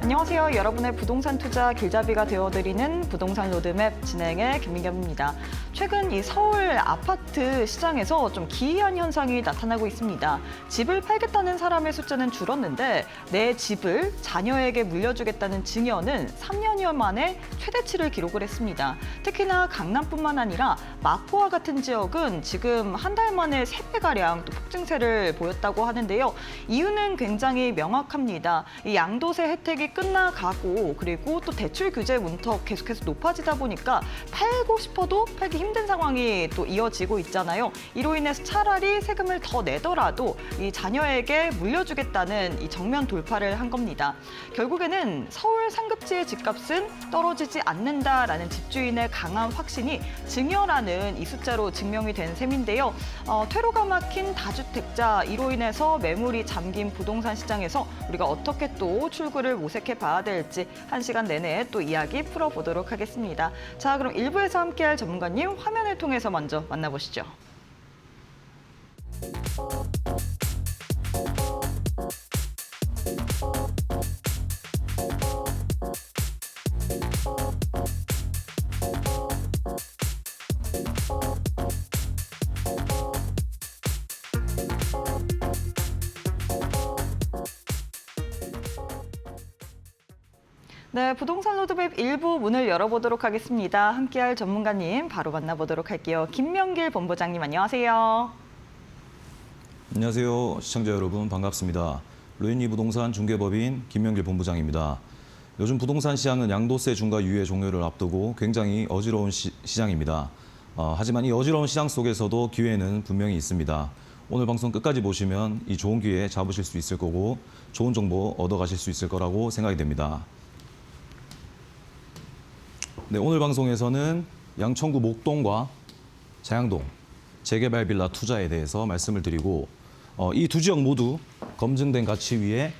안녕하세요. 여러분의 부동산 투자 길잡이가 되어드리는 부동산 로드맵 진행의 김민경입니다. 최근 이 서울 아파트 시장에서 좀 기이한 현상이 나타나고 있습니다. 집을 팔겠다는 사람의 숫자는 줄었는데 내 집을 자녀에게 물려주겠다는 증여는 3년여 만에 최대치를 기록을 했습니다. 특히나 강남뿐만 아니라 마포와 같은 지역은 지금 한 달 만에 3배가량 또 폭증세를 보였다고 하는데요. 이유는 굉장히 명확합니다. 이 양도세 혜택이 끝나가고 그리고 또 대출 규제 문턱 계속해서 높아지다 보니까 팔고 싶어도 팔기 힘든 상황이 또 이어지고 있잖아요. 이로 인해서 차라리 세금을 더 내더라도 이 자녀에게 물려주겠다는 이 정면 돌파를 한 겁니다. 결국에는 서울 상급지의 집값은 떨어지지 않는다라는 집주인의 강한 확신이 증여라는 이 숫자로 증명이 된 셈인데요. 퇴로가 막힌 다주택자, 이로 인해서 매물이 잠긴 부동산 시장에서 우리가 어떻게 또 출구를 모색해 봐야 될지 1시간 내내 또 이야기 풀어보도록 하겠습니다. 자, 그럼 1부에서 함께할 전문가님 화면을 통해서 먼저 만나보시죠. 네, 부동산 로드맵 1부 문을 열어보도록 하겠습니다. 함께할 전문가님 바로 만나보도록 할게요. 김명길 본부장님 안녕하세요. 안녕하세요. 시청자 여러분 반갑습니다. 로엔리 부동산 중개법인 김명길 본부장입니다. 요즘 부동산 시장은 양도세 중과 유예 종료를 앞두고 굉장히 어지러운 시장입니다. 하지만 이 어지러운 시장 속에서도 기회는 분명히 있습니다. 오늘 방송 끝까지 보시면 이 좋은 기회 잡으실 수 있을 거고 좋은 정보 얻어가실 수 있을 거라고 생각이 됩니다. 네, 오늘 방송에서는 양천구 목동과 자양동 재개발 빌라 투자에 대해서 말씀을 드리고 이 두 지역 모두 검증된 가치 위에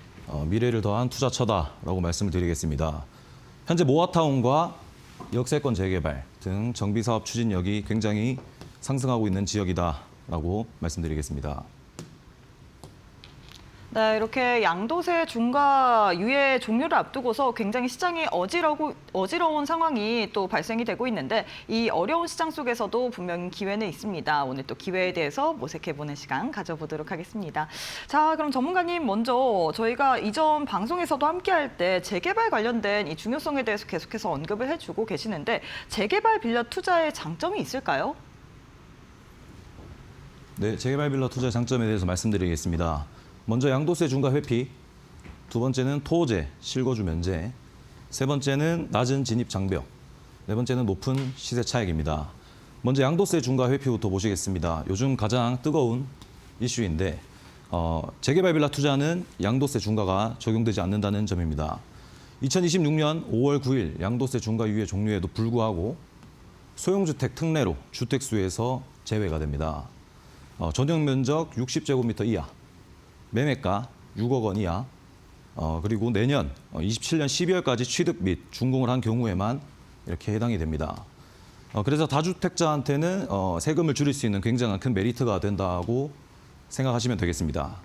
미래를 더한 투자처다라고 말씀을 드리겠습니다. 현재 모아타운과 역세권 재개발 등 정비사업 추진력이 굉장히 상승하고 있는 지역이다라고 말씀드리겠습니다. 네, 이렇게 양도세 중과 유예 종료를 앞두고서 굉장히 시장이 어지러운 상황이 또 발생이 되고 있는데 이 어려운 시장 속에서도 분명히 기회는 있습니다. 오늘 또 기회에 대해서 모색해보는 시간 가져보도록 하겠습니다. 자, 그럼 전문가님 먼저 저희가 이전 방송에서도 함께할 때 재개발 관련된 이 중요성에 대해서 계속해서 언급을 해주고 계시는데 재개발 빌라 투자의 장점이 있을까요? 네, 재개발 빌라 투자의 장점에 대해서 말씀드리겠습니다. 먼저 양도세 중과 회피, 두 번째는 토호제, 실거주 면제, 세 번째는 낮은 진입 장벽, 네 번째는 높은 시세 차익입니다. 먼저 양도세 중과 회피부터 보시겠습니다. 요즘 가장 뜨거운 이슈인데 재개발 빌라 투자는 양도세 중과가 적용되지 않는다는 점입니다. 2026년 5월 9일 양도세 중과 유예 종료에도 불구하고 소형주택 특례로 주택수에서 제외가 됩니다. 전용 면적 60제곱미터 이하, 매매가 6억 원 이하, 그리고 내년 27년 12월까지 취득 및 준공을 한 경우에만 이렇게 해당이 됩니다. 그래서 다주택자한테는 세금을 줄일 수 있는 굉장한 큰 메리트가 된다고 생각하시면 되겠습니다.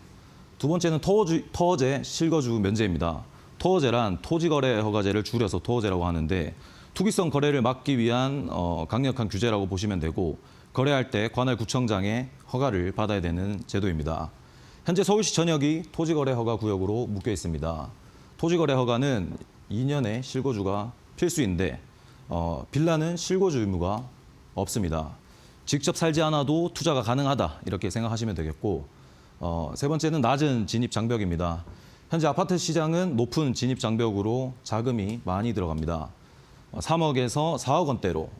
두 번째는 토호제 실거주 면제입니다. 토호제란 토지거래 허가제를 줄여서 토호제라고 하는데 투기성 거래를 막기 위한 강력한 규제라고 보시면 되고 거래할 때 관할 구청장의 허가를 받아야 되는 제도입니다. 현재 서울시 전역이 토지거래 허가 구역으로 묶여 있습니다. 토지거래 허가는 2년의 실거주가 필수인데 빌라는 실거주 의무가 없습니다. 직접 살지 않아도 투자가 가능하다 이렇게 생각하시면 되겠고 세 번째는 낮은 진입 장벽입니다. 현재 아파트 시장은 높은 진입 장벽으로 자금이 많이 들어갑니다. 3억에서 4억 원대로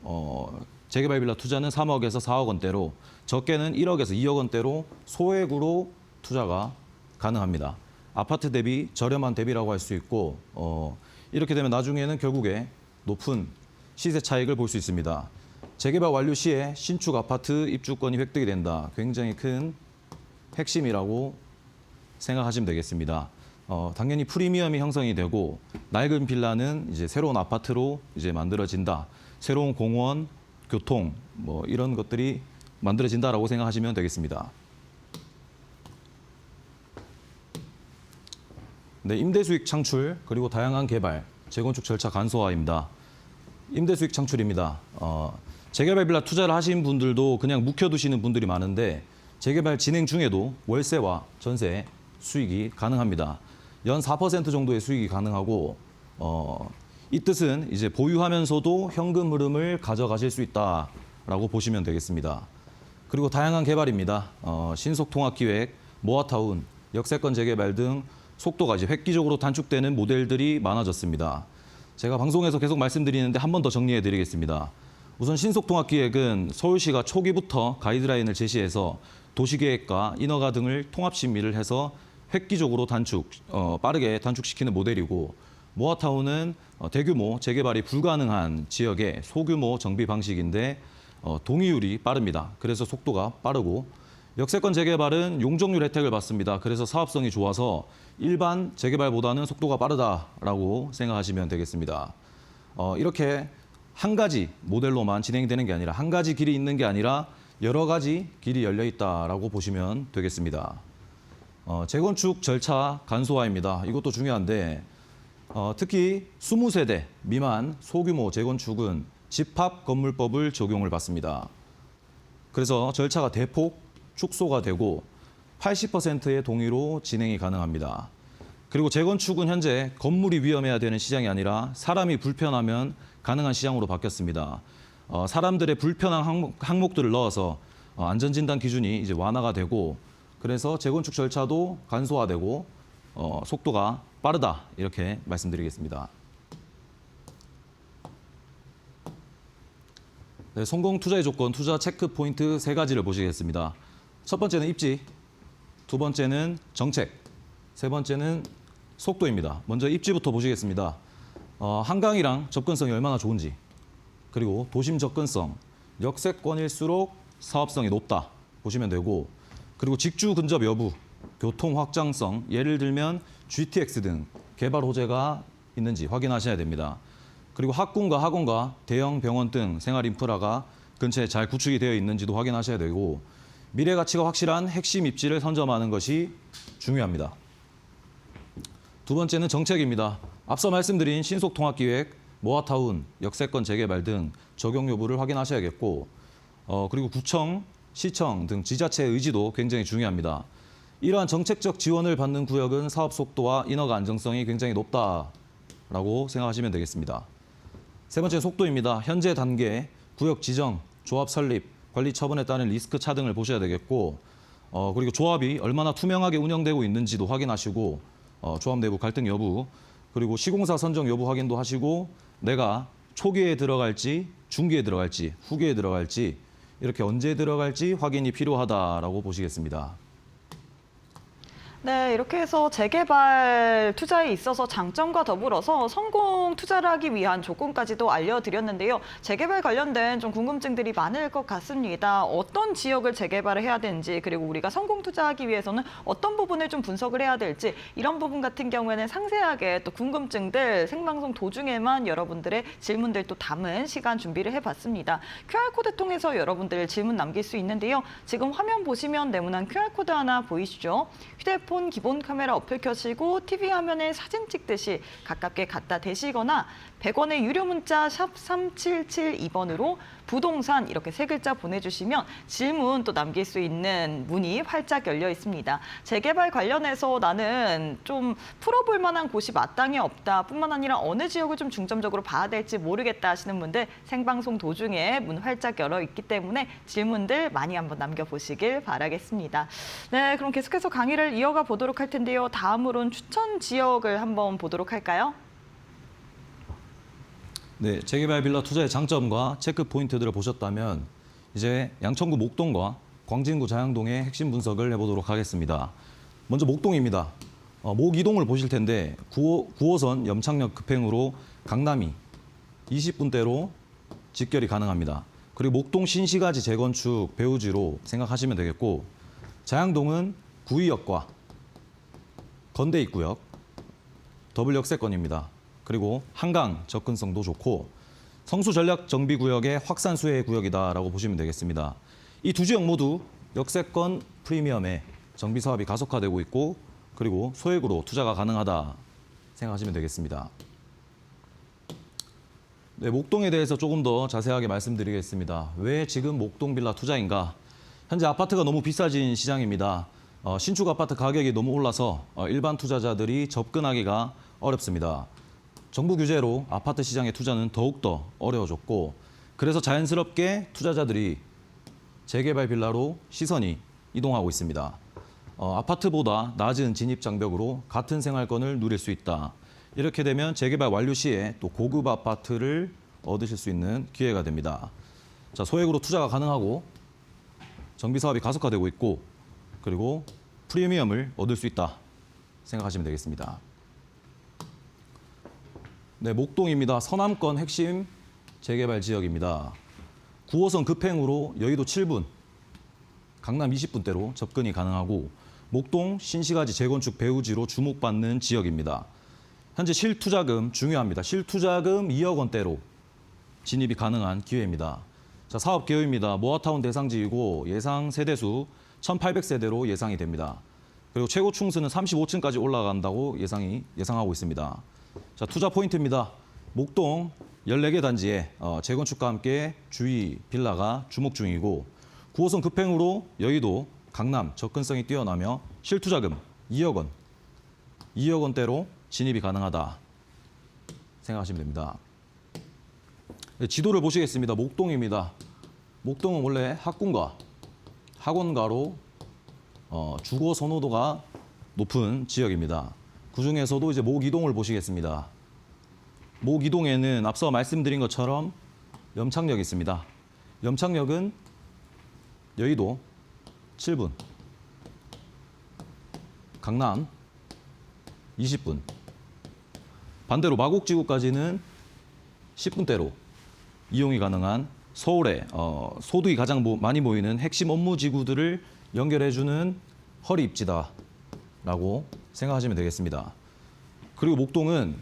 재개발 빌라 투자는 3억에서 4억 원대로 적게는 1억에서 2억 원대로 소액으로 투자가 가능합니다. 아파트 대비 저렴한 대비라고 할 수 있고 이렇게 되면 나중에는 결국에 높은 시세 차익을 볼 수 있습니다. 재개발 완료 시에 신축 아파트 입주권이 획득이 된다. 굉장히 큰 핵심이라고 생각하시면 되겠습니다. 당연히 프리미엄이 형성이 되고 낡은 빌라는 이제 새로운 아파트로 이제 만들어진다. 새로운 공원, 교통 뭐 이런 것들이 만들어진다라고 생각하시면 되겠습니다. 네, 임대 수익 창출 그리고 다양한 개발, 재건축 절차 간소화입니다. 임대 수익 창출입니다. 재개발 빌라 투자를 하신 분들도 그냥 묵혀두시는 분들이 많은데 재개발 진행 중에도 월세와 전세 수익이 가능합니다. 연 4% 정도의 수익이 가능하고 이 뜻은 이제 보유하면서도 현금 흐름을 가져가실 수 있다라고 보시면 되겠습니다. 그리고 다양한 개발입니다. 신속통합기획, 모아타운, 역세권 재개발 등 속도가 이제 획기적으로 단축되는 모델들이 많아졌습니다. 제가 방송에서 계속 말씀드리는데 한 번 더 정리해 드리겠습니다. 우선 신속통합기획은 서울시가 초기부터 가이드라인을 제시해서 도시계획과 인허가 등을 통합 심의를 해서 획기적으로 빠르게 단축시키는 모델이고, 모아타운은 대규모 재개발이 불가능한 지역의 소규모 정비 방식인데 동의율이 빠릅니다. 그래서 속도가 빠르고, 역세권 재개발은 용적률 혜택을 받습니다. 그래서 사업성이 좋아서 일반 재개발보다는 속도가 빠르다라고 생각하시면 되겠습니다. 이렇게 한 가지 모델로만 진행되는 게 아니라, 한 가지 길이 있는 게 아니라 여러 가지 길이 열려 있다라고 보시면 되겠습니다. 재건축 절차 간소화입니다. 이것도 중요한데 특히 20세대 미만 소규모 재건축은 집합건물법을 적용을 받습니다. 그래서 절차가 대폭 축소가 되고 80%의 동의로 진행이 가능합니다. 그리고 재건축은 현재 건물이 위험해야 되는 시장이 아니라 사람이 불편하면 가능한 시장으로 바뀌었습니다. 사람들의 불편한 항목들을 넣어서 안전진단 기준이 이제 완화가 되고, 그래서 재건축 절차도 간소화되고 속도가 빠르다, 이렇게 말씀드리겠습니다. 네, 성공 투자의 조건, 투자 체크 포인트 3가지를 보시겠습니다. 첫 번째는 입지, 두 번째는 정책, 세 번째는 속도입니다. 먼저 입지부터 보시겠습니다. 한강이랑 접근성이 얼마나 좋은지, 그리고 도심 접근성, 역세권일수록 사업성이 높다 보시면 되고, 그리고 직주 근접 여부, 교통 확장성, 예를 들면 GTX 등 개발 호재가 있는지 확인하셔야 됩니다. 그리고 학군과 학원과 대형 병원 등 생활 인프라가 근처에 잘 구축이 되어 있는지도 확인하셔야 되고, 미래 가치가 확실한 핵심 입지를 선점하는 것이 중요합니다. 두 번째는 정책입니다. 앞서 말씀드린 신속통합기획, 모아타운, 역세권 재개발 등 적용 여부를 확인하셔야겠고, 그리고 구청, 시청 등 지자체의 의지도 굉장히 중요합니다. 이러한 정책적 지원을 받는 구역은 사업 속도와 인허가 안정성이 굉장히 높다라고 생각하시면 되겠습니다. 세 번째 속도입니다. 현재 단계, 구역 지정, 조합 설립, 관리 처분에 따른 리스크 차등을 보셔야 되겠고, 그리고 조합이 얼마나 투명하게 운영되고 있는지도 확인하시고, 조합 내부 갈등 여부, 그리고 시공사 선정 여부 확인도 하시고, 내가 초기에 들어갈지, 중기에 들어갈지, 후기에 들어갈지, 이렇게 언제 들어갈지 확인이 필요하다라고 보시겠습니다. 네, 이렇게 해서 재개발 투자에 있어서 장점과 더불어서 성공 투자를 하기 위한 조건까지도 알려드렸는데요. 재개발 관련된 좀 궁금증들이 많을 것 같습니다. 어떤 지역을 재개발을 해야 되는지, 그리고 우리가 성공 투자하기 위해서는 어떤 부분을 좀 분석을 해야 될지, 이런 부분 같은 경우에는 상세하게 또 궁금증들 생방송 도중에만 여러분들의 질문들 또 담은 시간 준비를 해봤습니다. QR코드 통해서 여러분들 질문 남길 수 있는데요. 지금 화면 보시면 네모난 QR코드 하나 보이시죠? 휴대폰 기본 카메라 어플 켜시고 TV 화면에 사진 찍듯이 가깝게 갖다 대시거나 100원의 유료 문자 샵 3772번으로 부동산 이렇게 3글자 보내주시면 질문 또 남길 수 있는 문이 활짝 열려 있습니다. 재개발 관련해서 나는 좀 풀어볼 만한 곳이 마땅히 없다 뿐만 아니라 어느 지역을 좀 중점적으로 봐야 될지 모르겠다 하시는 분들 생방송 도중에 문 활짝 열어 있기 때문에 질문들 많이 한번 남겨보시길 바라겠습니다. 네, 그럼 계속해서 강의를 이어가 보도록 할 텐데요. 다음으로는 추천 지역을 한번 보도록 할까요? 네, 재개발 빌라 투자의 장점과 체크 포인트들을 보셨다면 이제 양천구 목동과 광진구 자양동의 핵심 분석을 해보도록 하겠습니다. 먼저 목동입니다. 목 이동을 보실 텐데 9호선 염창역 급행으로 강남이 20분대로 직결이 가능합니다. 그리고 목동 신시가지 재건축 배후지로 생각하시면 되겠고, 자양동은 구의역과 건대 입구역, 더블 역세권입니다. 그리고 한강 접근성도 좋고 성수 전략 정비 구역의 확산 수혜 구역이다라고 보시면 되겠습니다. 이 두 지역 모두 역세권 프리미엄의 정비 사업이 가속화되고 있고, 그리고 소액으로 투자가 가능하다 생각하시면 되겠습니다. 네, 목동에 대해서 조금 더 자세하게 말씀드리겠습니다. 왜 지금 목동 빌라 투자인가? 현재 아파트가 너무 비싸진 시장입니다. 신축 아파트 가격이 너무 올라서 일반 투자자들이 접근하기가 어렵습니다. 정부 규제로 아파트 시장의 투자는 더욱더 어려워졌고, 그래서 자연스럽게 투자자들이 재개발 빌라로 시선이 이동하고 있습니다. 아파트보다 낮은 진입 장벽으로 같은 생활권을 누릴 수 있다. 이렇게 되면 재개발 완료 시에 또 고급 아파트를 얻으실 수 있는 기회가 됩니다. 자, 소액으로 투자가 가능하고 정비 사업이 가속화되고 있고, 그리고 프리미엄을 얻을 수 있다 생각하시면 되겠습니다. 네, 목동입니다. 서남권 핵심 재개발 지역입니다. 9호선 급행으로 여의도 7분, 강남 20분대로 접근이 가능하고 목동 신시가지 재건축 배후지로 주목받는 지역입니다. 현재 실투자금 중요합니다. 실투자금 2억 원대로 진입이 가능한 기회입니다. 자, 사업 개요입니다. 모아타운 대상지이고 예상 세대수 1,800세대로 예상이 됩니다. 그리고 최고 층수는 35층까지 올라간다고 예상하고 있습니다. 자, 투자 포인트입니다. 목동 14개 단지에 재건축과 함께 주위 빌라가 주목 중이고 9호선 급행으로 여의도, 강남 접근성이 뛰어나며 실투자금 2억 원대로 진입이 가능하다 생각하시면 됩니다. 네, 지도를 보시겠습니다. 목동입니다. 목동은 원래 학군가, 학원가로 주거 선호도가 높은 지역입니다. 그중에서도 이제 목이동을 보시겠습니다. 목이동에는 앞서 말씀드린 것처럼 염창역이 있습니다. 염창역은 여의도 7분, 강남 20분, 반대로 마곡지구까지는 10분대로 이용이 가능한 서울의 소득이 가장 많이 모이는 핵심 업무지구들을 연결해주는 허리 입지다라고 생각하시면 되겠습니다. 그리고 목동은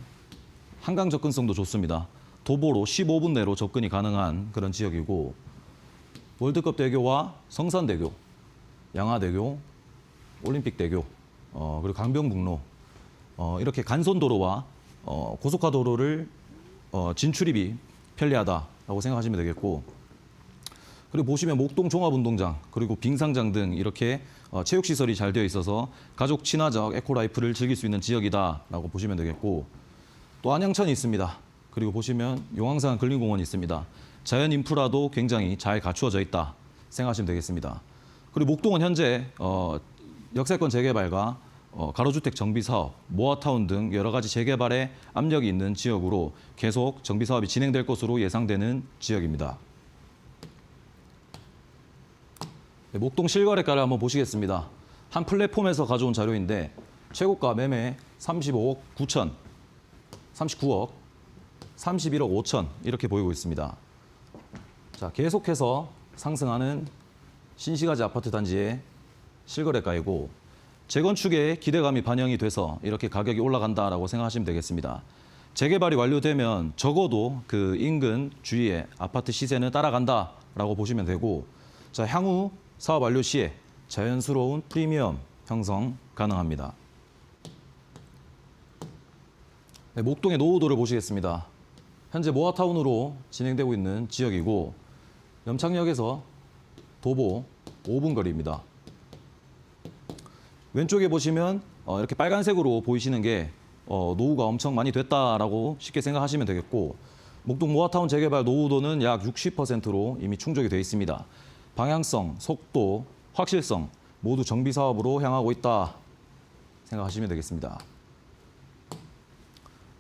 한강 접근성도 좋습니다. 도보로 15분 내로 접근이 가능한 그런 지역이고 월드컵 대교와 성산대교, 양화대교, 올림픽대교, 그리고 강변북로 이렇게 간선도로와 고속화도로를 진출입이 편리하다라고 생각하시면 되겠고, 그리고 보시면 목동 종합운동장 그리고 빙상장 등 이렇게 체육시설이 잘 되어 있어서 가족 친화적 에코라이프를 즐길 수 있는 지역이다라고 보시면 되겠고, 또 안양천이 있습니다. 그리고 보시면 용왕산 근린공원이 있습니다. 자연 인프라도 굉장히 잘 갖추어져 있다 생각하시면 되겠습니다. 그리고 목동은 현재 역세권 재개발과 가로주택 정비 사업, 모아타운 등 여러 가지 재개발에 압력이 있는 지역으로 계속 정비 사업이 진행될 것으로 예상되는 지역입니다. 네, 목동 실거래가를 한번 보시겠습니다. 한 플랫폼에서 가져온 자료인데 최고가 매매 35억 9천, 39억, 31억 5천 이렇게 보이고 있습니다. 자, 계속해서 상승하는 신시가지 아파트 단지의 실거래가이고 재건축에 기대감이 반영이 돼서 이렇게 가격이 올라간다라고 생각하시면 되겠습니다. 재개발이 완료되면 적어도 그 인근 주위의 아파트 시세는 따라간다라고 보시면 되고, 자, 향후 사업 완료 시에 자연스러운 프리미엄 형성 가능합니다. 네, 목동의 노후도를 보시겠습니다. 현재 모아타운으로 진행되고 있는 지역이고 염창역에서 도보 5분 거리입니다. 왼쪽에 보시면 이렇게 빨간색으로 보이시는 게 노후가 엄청 많이 됐다라고 쉽게 생각하시면 되겠고, 목동 모아타운 재개발 노후도는 약 60%로 이미 충족이 되어 있습니다. 방향성, 속도, 확실성 모두 정비 사업으로 향하고 있다 생각하시면 되겠습니다.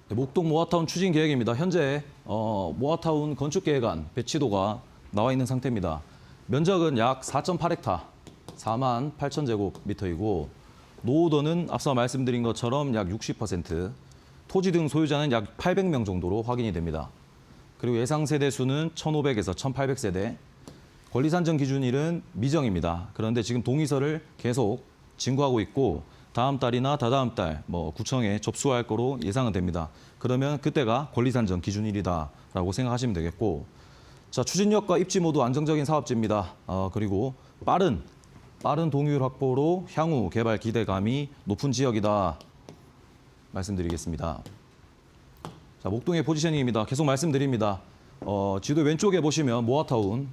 네, 목동 모아타운 추진 계획입니다. 현재 모아타운 건축 계획안 배치도가 나와 있는 상태입니다. 면적은 약 4.8헥타, 48,000제곱미터이고 노후도는 앞서 말씀드린 것처럼 약 60%, 토지 등 소유자는 약 800명 정도로 확인이 됩니다. 그리고 예상 세대 수는 1,500에서 1,800세대, 권리 산정 기준일은 미정입니다. 그런데 지금 동의서를 계속 진구하고 있고 다음 달이나 다다음 달 구청에 접수할 거로 예상은 됩니다. 그러면 그때가 권리 산정 기준일이다라고 생각하시면 되겠고, 자, 추진력과 입지 모두 안정적인 사업지입니다. 그리고 빠른 빠른 동의율 확보로 향후 개발 기대감이 높은 지역이다 말씀드리겠습니다. 자, 목동의 포지셔닝입니다. 계속 말씀드립니다. 지도 왼쪽에 보시면 모아타운으로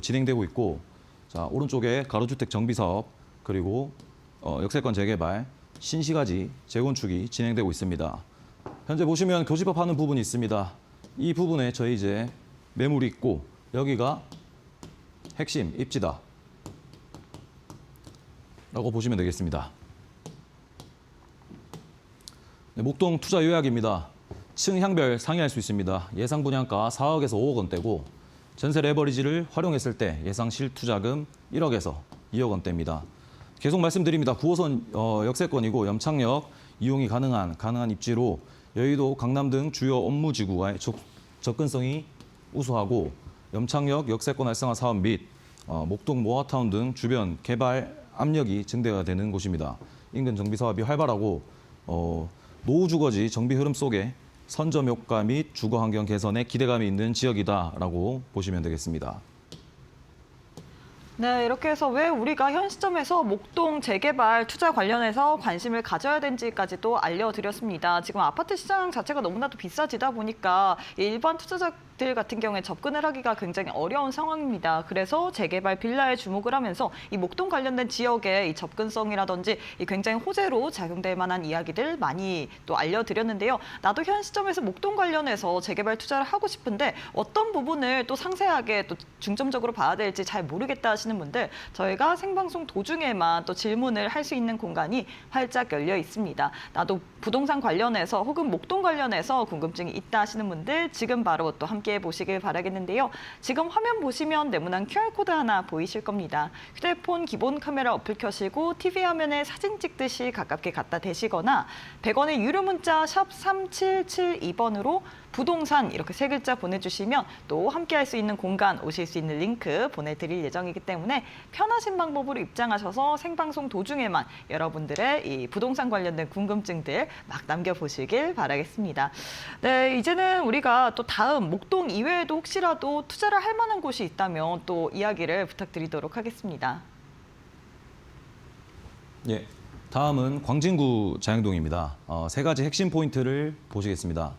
진행되고 있고, 자, 오른쪽에 가로주택 정비사업, 그리고 역세권 재개발, 신시가지 재건축이 진행되고 있습니다. 현재 보시면 교집합하는 부분이 있습니다. 이 부분에 저희 이제 매물이 있고, 여기가 핵심 입지다 라고 보시면 되겠습니다. 네, 목동 투자 요약입니다. 층향별 상이할 수 있습니다. 예상 분양가 4억에서 5억 원대고, 전세 레버리지를 활용했을 때 예상 실투자금 1억에서 2억 원대입니다. 계속 말씀드립니다. 9호선 역세권이고 염창역 이용이 가능한 입지로 여의도, 강남 등 주요 업무지구와의 접근성이 우수하고, 염창역 역세권 활성화 사업 및 목동 모아타운 등 주변 개발 압력이 증대가 되는 곳입니다. 인근 정비 사업이 활발하고 노후 주거지 정비 흐름 속에 선점 효과 및 주거 환경 개선에 기대감이 있는 지역이다라고 보시면 되겠습니다. 네, 이렇게 해서 왜 우리가 현 시점에서 목동 재개발 투자 관련해서 관심을 가져야 되는지까지도 알려드렸습니다. 지금 아파트 시장 자체가 너무나도 비싸지다 보니까 일반 투자자들 같은 경우에 접근을 하기가 굉장히 어려운 상황입니다. 그래서 재개발 빌라에 주목을 하면서 이 목동 관련된 지역의 이 접근성이라든지 이 굉장히 호재로 작용될 만한 이야기들 많이 또 알려드렸는데요. 나도 현 시점에서 목동 관련해서 재개발 투자를 하고 싶은데 어떤 부분을 또 상세하게 또 중점적으로 봐야 될지 잘 모르겠다 하시는 분들, 저희가 생방송 도중에만 또 질문을 할 수 있는 공간이 활짝 열려 있습니다. 나도 부동산 관련해서 혹은 목동 관련해서 궁금증이 있다 하시는 분들 지금 바로 또 함께 보시길 바라겠는데요. 지금 화면 보시면 네모난 QR코드 하나 보이실 겁니다. 휴대폰 기본 카메라 어플 켜시고 TV 화면에 사진 찍듯이 가깝게 갖다 대시거나 100원의 유료 문자 샵 3772번으로 부동산 이렇게 세 글자 보내주시면 또 함께 할 수 있는 공간 오실 수 있는 링크 보내드릴 예정이기 때문에 편하신 방법으로 입장하셔서 생방송 도중에만 여러분들의 이 부동산 관련된 궁금증들 막 남겨보시길 바라겠습니다. 네, 이제는 우리가 또 다음 목동 이외에도 혹시라도 투자를 할 만한 곳이 있다면 또 이야기를 부탁드리도록 하겠습니다. 예, 다음은 광진구 자양동입니다. 세 가지 핵심 포인트를 보시겠습니다.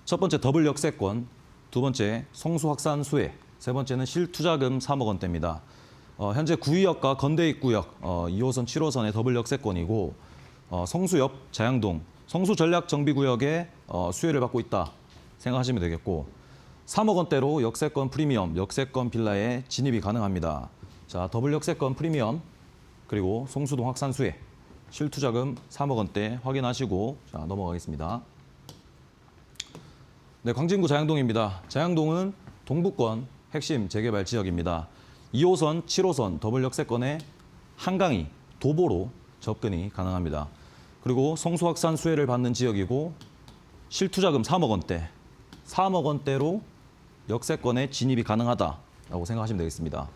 첫 번째 더블 역세권, 두 번째 성수 확산 수혜, 세 번째는 실투자금 3억 원대입니다. 현재 구의역과 건대입구역 2호선, 7호선의 더블 역세권이고 성수 옆 자양동, 성수 전략 정비구역에 수혜를 받고 있다 생각하시면 되겠고, 3억 원대로 역세권 프리미엄, 역세권 빌라에 진입이 가능합니다. 자, 더블 역세권 프리미엄, 그리고 송수동 확산 수혜, 실투자금 3억 원대 확인하시고, 자, 넘어가겠습니다. 네, 광진구 자양동입니다. 자양동은 동부권 핵심 재개발 지역입니다. 2호선, 7호선 더블 역세권에 한강이 도보로 접근이 가능합니다. 그리고 성수 확산 수혜를 받는 지역이고, 실투자금 3억 원대, 3억 원대로 역세권에 진입이 가능하다라고 생각하시면 되겠습니다.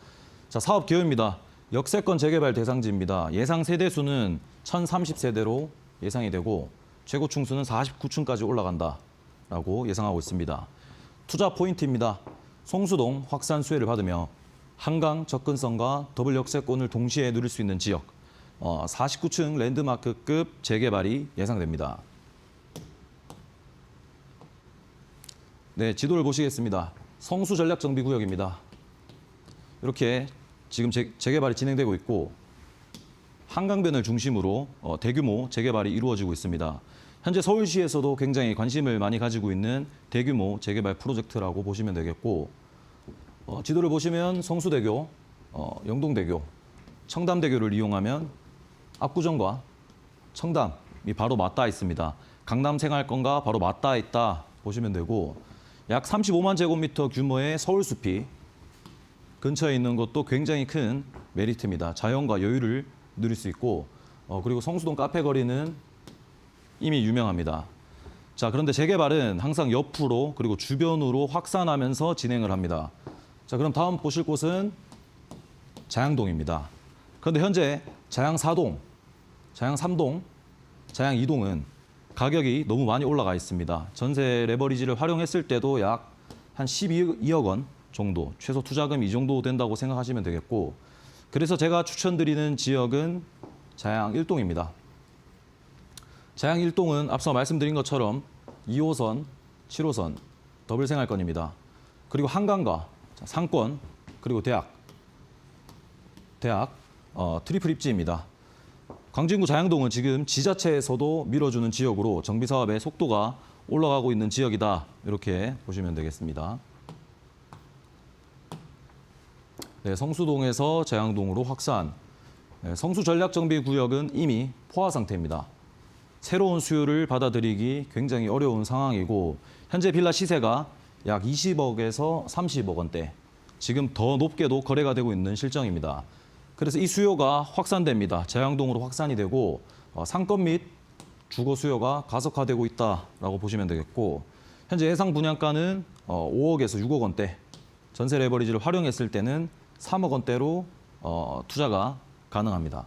자, 사업 기호입니다. 역세권 재개발 대상지입니다. 예상 세대 수는 1030세대로 예상이 되고 최고 층수는 49층까지 올라간다라고 예상하고 있습니다. 투자 포인트입니다. 송수동 확산 수혜를 받으며 한강 접근성과 더블 역세권을 동시에 누릴 수 있는 지역, 49층 랜드마크급 재개발이 예상됩니다. 네, 지도를 보시겠습니다. 성수 전략 정비 구역입니다. 이렇게 지금 재개발이 진행되고 있고, 한강변을 중심으로 대규모 재개발이 이루어지고 있습니다. 현재 서울시에서도 굉장히 관심을 많이 가지고 있는 대규모 재개발 프로젝트라고 보시면 되겠고, 지도를 보시면 성수대교, 영동대교, 청담대교를 이용하면 압구정과 청담이 바로 맞닿아 있습니다. 강남 생활권과 바로 맞닿아 있다 보시면 되고, 약 35만 제곱미터 규모의 서울숲이 근처에 있는 것도 굉장히 큰 메리트입니다. 자연과 여유를 누릴 수 있고, 그리고 성수동 카페 거리는 이미 유명합니다. 자, 그런데 재개발은 항상 옆으로 그리고 주변으로 확산하면서 진행을 합니다. 자, 그럼 다음 보실 곳은 자양동입니다. 그런데 현재 자양 4동, 자양 3동, 자양 2동은 가격이 너무 많이 올라가 있습니다. 전세 레버리지를 활용했을 때도 약 한 12억 원 정도, 최소 투자금 이 정도 된다고 생각하시면 되겠고, 그래서 제가 추천드리는 지역은 자양 1동입니다. 자양 1동은 앞서 말씀드린 것처럼 2호선, 7호선 더블 생활권입니다. 그리고 한강과 상권, 그리고 대학 트리플 입지입니다. 광진구 자양동은 지금 지자체에서도 밀어주는 지역으로 정비 사업의 속도가 올라가고 있는 지역이다. 이렇게 보시면 되겠습니다. 네, 성수동에서 자양동으로 확산. 네, 성수 전략정비구역은 이미 포화 상태입니다. 새로운 수요를 받아들이기 굉장히 어려운 상황이고 현재 빌라 시세가 약 20억에서 30억 원대, 지금 더 높게도 거래가 되고 있는 실정입니다. 그래서 이 수요가 확산됩니다. 자양동으로 확산이 되고 상권 및 주거 수요가 가속화되고 있다라고 보시면 되겠고 현재 예상 분양가는 5억에서 6억 원대, 전세 레버리지를 활용했을 때는 3억 원대로 투자가 가능합니다.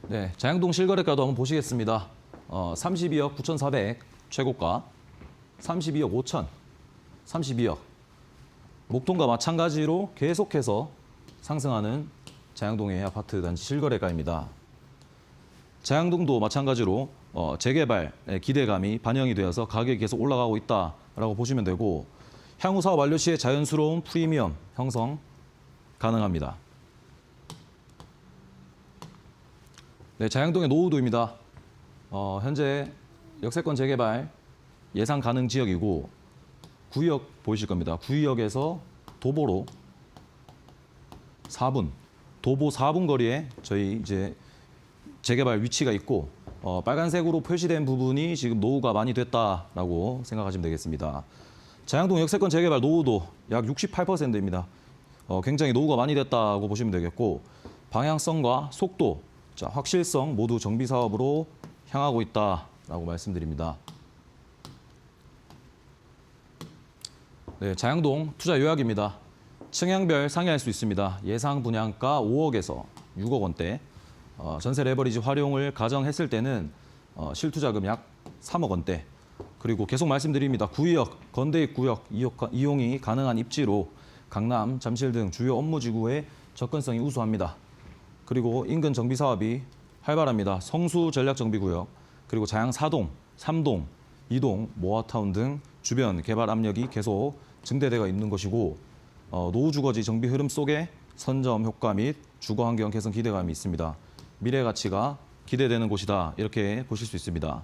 네, 자양동 실거래가도 한번 보시겠습니다. 32억 9,400 최고가, 32억 5천, 32억. 목동과 마찬가지로 계속해서 상승하는 자양동의 아파트 단지 실거래가입니다. 자양동도 마찬가지로 재개발의 기대감이 반영이 되어서 가격이 계속 올라가고 있다라고 보시면 되고 향후 사업 완료 시에 자연스러운 프리미엄 형성 가능합니다. 네, 자양동의 노후도입니다. 현재 역세권 재개발 예상 가능 지역이고 구의역 보이실 겁니다. 구의역에서 도보로 4분, 도보 4분 거리에 저희 이제 재개발 위치가 있고 빨간색으로 표시된 부분이 지금 노후가 많이 됐다라고 생각하시면 되겠습니다. 자양동 역세권 재개발 노후도 약 68%입니다. 굉장히 노후가 많이 됐다고 보시면 되겠고 방향성과 속도, 확실성 모두 정비 사업으로 향하고 있다라고 말씀드립니다. 네, 자양동 투자 요약입니다. 층향별 상이할 수 있습니다. 예상 분양가 5억에서 6억 원대, 전세 레버리지 활용을 가정했을 때는 실투자금 약 3억 원대, 그리고 계속 말씀드립니다. 구의역, 건대입 구역 이용이 가능한 입지로 강남, 잠실 등 주요 업무지구의 접근성이 우수합니다. 그리고 인근 정비 사업이 활발합니다. 성수 전략정비구역, 그리고 자양 4동, 3동, 2동, 모아타운 등 주변 개발 압력이 계속 증대되어 있는 것이고 노후 주거지 정비 흐름 속에 선점 효과 및 주거 환경 개선 기대감이 있습니다. 미래 가치가 기대되는 곳이다. 이렇게 보실 수 있습니다.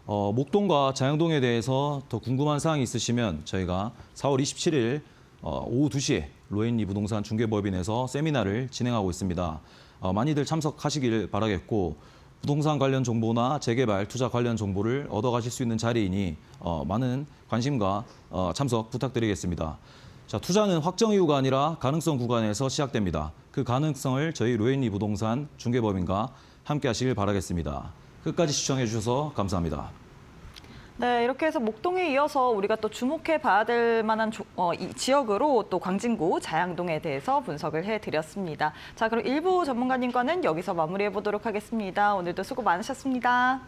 목동과 자양동에 대해서 더 궁금한 사항이 있으시면 저희가 4월 27일 오후 2시에 로엔리 부동산 중개법인에서 세미나를 진행하고 있습니다. 많이들 참석하시길 바라겠고 부동산 관련 정보나 재개발, 투자 관련 정보를 얻어가실 수 있는 자리이니 많은 관심과 참석 부탁드리겠습니다. 자, 투자는 확정 이유가 아니라 가능성 구간에서 시작됩니다. 그 가능성을 저희 로엔리 부동산 중개법인과 함께 하시길 바라겠습니다. 끝까지 시청해 주셔서 감사합니다. 네, 이렇게 해서 목동에 이어서 우리가 또 주목해 봐야 될 만한 이 지역으로 또 광진구 자양동에 대해서 분석을 해드렸습니다. 자, 그럼 일부 전문가님과는 여기서 마무리해 보도록 하겠습니다. 오늘도 수고 많으셨습니다.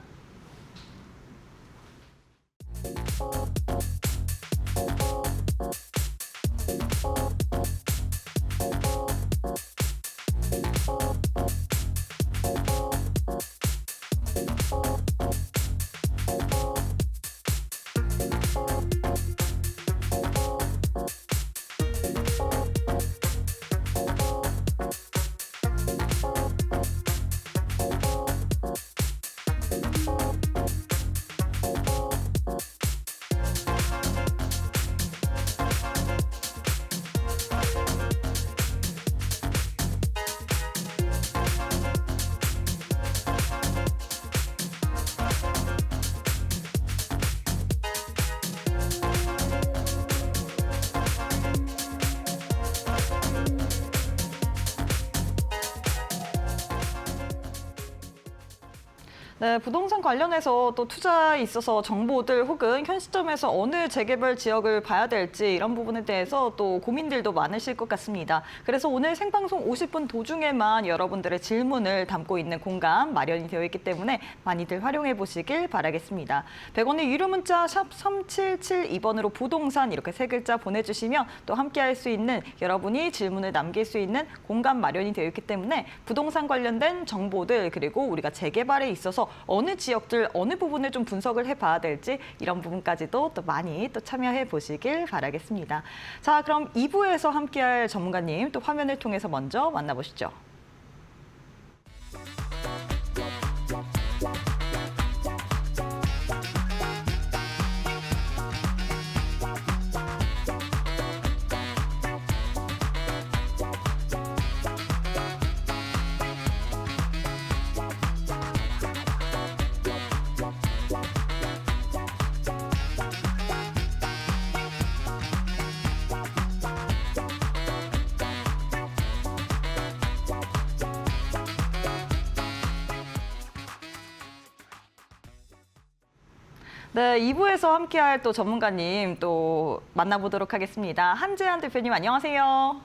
네, 부동산 관련해서 또 투자에 있어서 정보들 혹은 현 시점에서 어느 재개발 지역을 봐야 될지 이런 부분에 대해서 또 고민들도 많으실 것 같습니다. 그래서 오늘 생방송 50분 도중에만 여러분들의 질문을 담고 있는 공간 마련이 되어 있기 때문에 많이들 활용해 보시길 바라겠습니다. 100원의 유료 문자 샵 3772번으로 부동산 이렇게 세 글자 보내주시면 또 함께할 수 있는 여러분이 질문을 남길 수 있는 공간 마련이 되어 있기 때문에 부동산 관련된 정보들 그리고 우리가 재개발에 있어서 어느 지역들 어느 부분을 좀 분석을 해봐야 될지 이런 부분까지도 또 많이 또 참여해 보시길 바라겠습니다. 자, 그럼 2부에서 함께할 전문가님 또 화면을 통해서 먼저 만나보시죠. 네, 2부에서 함께할 또 전문가님 또 만나보도록 하겠습니다. 한재한 대표님 안녕하세요.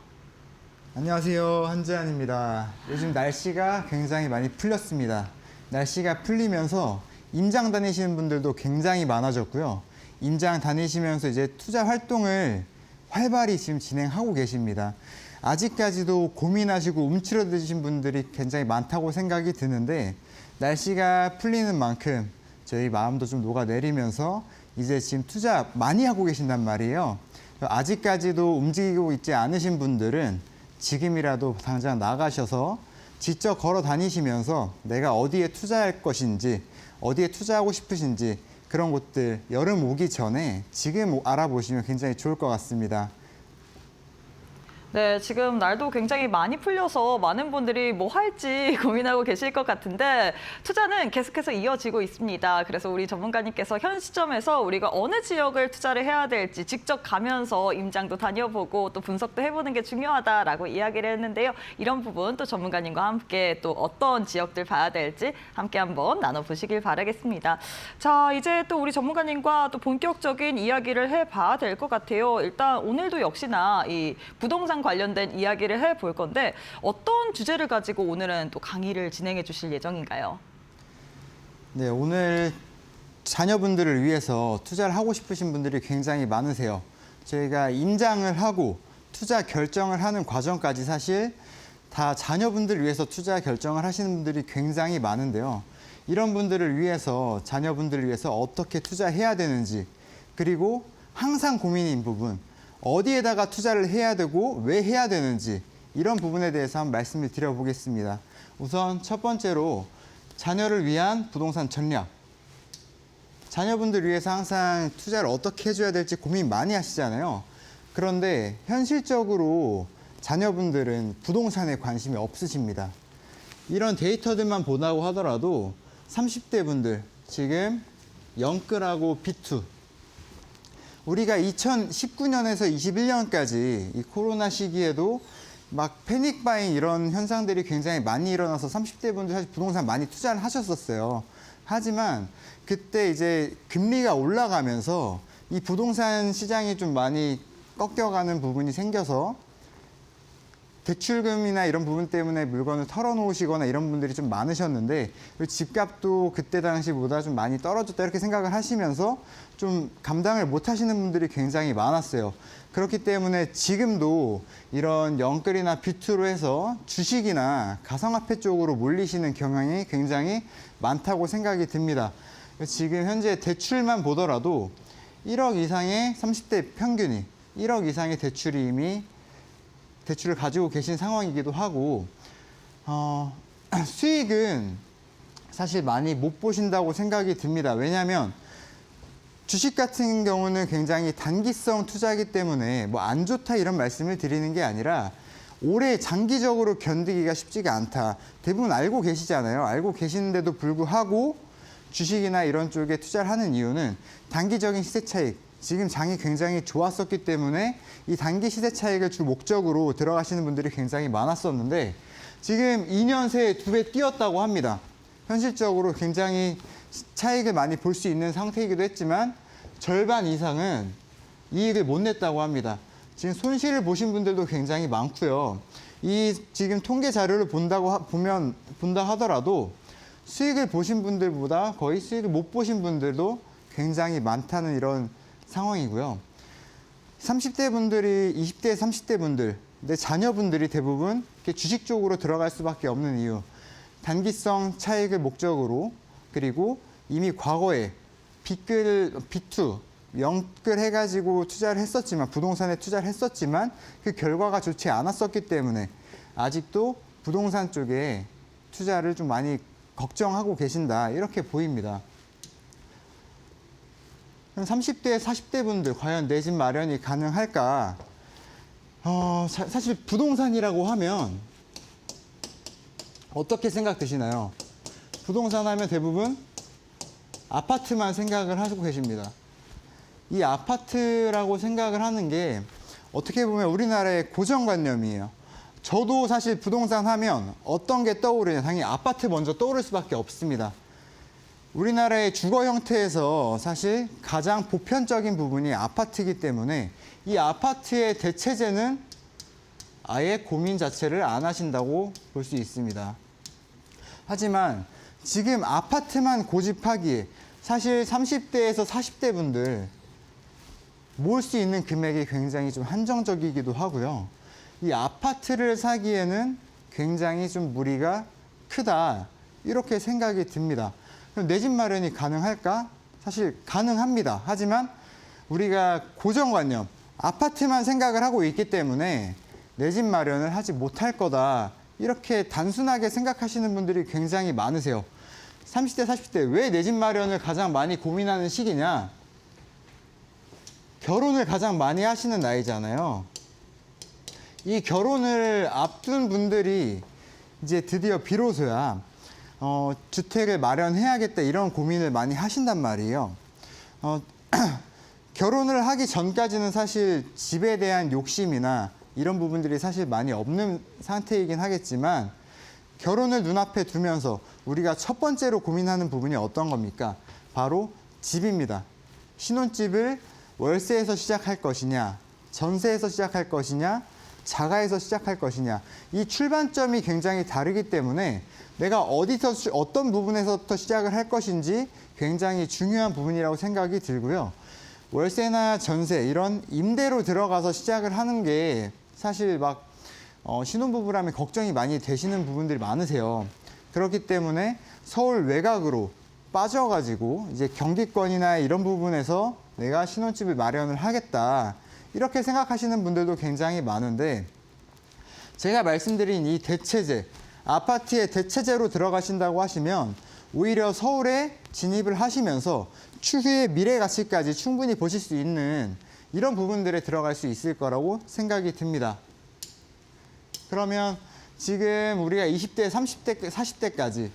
안녕하세요. 한재환입니다. 요즘 날씨가 굉장히 많이 풀렸습니다. 날씨가 풀리면서 임장 다니시는 분들도 굉장히 많아졌고요. 임장 다니시면서 이제 투자 활동을 활발히 지금 진행하고 계십니다. 아직까지도 고민하시고 움츠러드신 분들이 굉장히 많다고 생각이 드는데 날씨가 풀리는 만큼 저희 마음도 좀 녹아내리면서 이제 지금 투자 많이 하고 계신단 말이에요. 아직까지도 움직이고 있지 않으신 분들은 지금이라도 당장 나가셔서 직접 걸어 다니시면서 내가 어디에 투자할 것인지, 어디에 투자하고 싶으신지 그런 곳들 여름 오기 전에 지금 알아보시면 굉장히 좋을 것 같습니다. 네, 지금 날도 굉장히 많이 풀려서 많은 분들이 뭐 할지 고민하고 계실 것 같은데 투자는 계속해서 이어지고 있습니다. 그래서 우리 전문가님께서 현 시점에서 우리가 어느 지역을 투자를 해야 될지 직접 가면서 임장도 다녀보고 또 분석도 해보는 게 중요하다라고 이야기를 했는데요. 이런 부분 또 전문가님과 함께 또 어떤 지역들 봐야 될지 함께 한번 나눠보시길 바라겠습니다. 자, 이제 또 우리 전문가님과 또 본격적인 이야기를 해봐야 될 것 같아요. 일단 오늘도 역시나 이 부동산 관련된 이야기를 해볼 건데 어떤 주제를 가지고 오늘은 또 강의를 진행해 주실 예정인가요? 네, 오늘 자녀분들을 위해서 투자를 하고 싶으신 분들이 굉장히 많으세요. 저희가 임장을 하고 투자 결정을 하는 과정까지 사실 다 자녀분들을 위해서 투자 결정을 하시는 분들이 굉장히 많은데요. 이런 분들을 위해서, 자녀분들을 위해서 어떻게 투자해야 되는지, 그리고 항상 고민인 부분, 어디에다가 투자를 해야 되고 왜 해야 되는지 이런 부분에 대해서 한번 말씀을 드려보겠습니다. 우선 첫 번째로 자녀를 위한 부동산 전략. 자녀분들을 위해서 항상 투자를 어떻게 해줘야 될지 고민 많이 하시잖아요. 그런데 현실적으로 자녀분들은 부동산에 관심이 없으십니다. 이런 데이터들만 보다고 하더라도 30대 분들 지금 영끌하고 B2 우리가 2019년에서 21년까지 이 코로나 시기에도 막 패닉 바잉 이런 현상들이 굉장히 많이 일어나서 30대 분들 사실 부동산 많이 투자를 하셨었어요. 하지만 그때 이제 금리가 올라가면서 이 부동산 시장이 좀 많이 꺾여가는 부분이 생겨서 대출금이나 이런 부분 때문에 물건을 털어놓으시거나 이런 분들이 좀 많으셨는데 집값도 그때 당시보다 좀 많이 떨어졌다 이렇게 생각을 하시면서 좀 감당을 못 하시는 분들이 굉장히 많았어요. 그렇기 때문에 지금도 이런 영끌이나 B2로 해서 주식이나 가상화폐 쪽으로 몰리시는 경향이 굉장히 많다고 생각이 듭니다. 지금 현재 대출만 보더라도 1억 이상의 30대 평균이 1억 이상의 대출이 이미 대출을 가지고 계신 상황이기도 하고 수익은 사실 많이 못 보신다고 생각이 듭니다. 왜냐하면 주식 같은 경우는 굉장히 단기성 투자이기 때문에 뭐 안 좋다 이런 말씀을 드리는 게 아니라 오래 장기적으로 견디기가 쉽지가 않다. 대부분 알고 계시잖아요. 알고 계시는데도 불구하고 주식이나 이런 쪽에 투자를 하는 이유는 단기적인 시세 차익, 지금 장이 굉장히 좋았었기 때문에 이 단기 시세 차익을 주 목적으로 들어가시는 분들이 굉장히 많았었는데 지금 2년 새에 2배 뛰었다고 합니다. 현실적으로 굉장히 차익을 많이 볼 수 있는 상태이기도 했지만 절반 이상은 이익을 못 냈다고 합니다. 지금 손실을 보신 분들도 굉장히 많고요. 이 지금 통계 자료를 본다 하더라도 수익을 보신 분들보다 거의 수익을 못 보신 분들도 굉장히 많다는 이런 상황이고요. 30대 분들이 20대, 30대 분들, 내 자녀분들이 대부분 이렇게 주식 쪽으로 들어갈 수밖에 없는 이유. 단기성 차익을 목적으로 그리고 이미 과거에 B2, 영끌 해가지고 투자를 했었지만 부동산에 투자를 했었지만 그 결과가 좋지 않았었기 때문에 아직도 부동산 쪽에 투자를 좀 많이 걱정하고 계신다 이렇게 보입니다. 30대, 40대 분들 과연 내 집 마련이 가능할까? 사실 부동산이라고 하면 어떻게 생각되시나요? 부동산 하면 대부분 아파트만 생각을 하고 계십니다. 이 아파트라고 생각을 하는 게 어떻게 보면 우리나라의 고정관념이에요. 저도 사실 부동산 하면 어떤 게 떠오르냐, 당연히 아파트 먼저 떠오를 수밖에 없습니다. 우리나라의 주거 형태에서 사실 가장 보편적인 부분이 아파트이기 때문에 이 아파트의 대체제는 아예 고민 자체를 안 하신다고 볼 수 있습니다. 하지만 지금 아파트만 고집하기에 사실 30대에서 40대 분들 모을 수 있는 금액이 굉장히 좀 한정적이기도 하고요. 이 아파트를 사기에는 굉장히 좀 무리가 크다 이렇게 생각이 듭니다. 그럼 내 집 마련이 가능할까? 사실 가능합니다. 하지만 우리가 고정관념, 아파트만 생각을 하고 있기 때문에 내 집 마련을 하지 못할 거다. 이렇게 단순하게 생각하시는 분들이 굉장히 많으세요. 30대, 40대 왜 내 집 마련을 가장 많이 고민하는 시기냐? 결혼을 가장 많이 하시는 나이잖아요. 이 결혼을 앞둔 분들이 이제 드디어 비로소야 주택을 마련해야겠다 이런 고민을 많이 하신단 말이에요. 결혼을 하기 전까지는 사실 집에 대한 욕심이나 이런 부분들이 사실 많이 없는 상태이긴 하겠지만 결혼을 눈앞에 두면서 우리가 첫 번째로 고민하는 부분이 어떤 겁니까? 바로 집입니다. 신혼집을 월세에서 시작할 것이냐, 전세에서 시작할 것이냐, 자가에서 시작할 것이냐. 이 출발점이 굉장히 다르기 때문에 내가 어떤 부분에서부터 시작을 할 것인지 굉장히 중요한 부분이라고 생각이 들고요. 월세나 전세 이런 임대로 들어가서 시작을 하는 게 사실 막 신혼부부라면 걱정이 많이 되시는 부분들이 많으세요. 그렇기 때문에 서울 외곽으로 빠져가지고 이제 경기권이나 이런 부분에서 내가 신혼집을 마련을 하겠다. 이렇게 생각하시는 분들도 굉장히 많은데 제가 말씀드린 이 대체제, 아파트의 대체제로 들어가신다고 하시면 오히려 서울에 진입을 하시면서 추후의 미래 가치까지 충분히 보실 수 있는 이런 부분들에 들어갈 수 있을 거라고 생각이 듭니다. 그러면 지금 우리가 20대, 30대, 40대까지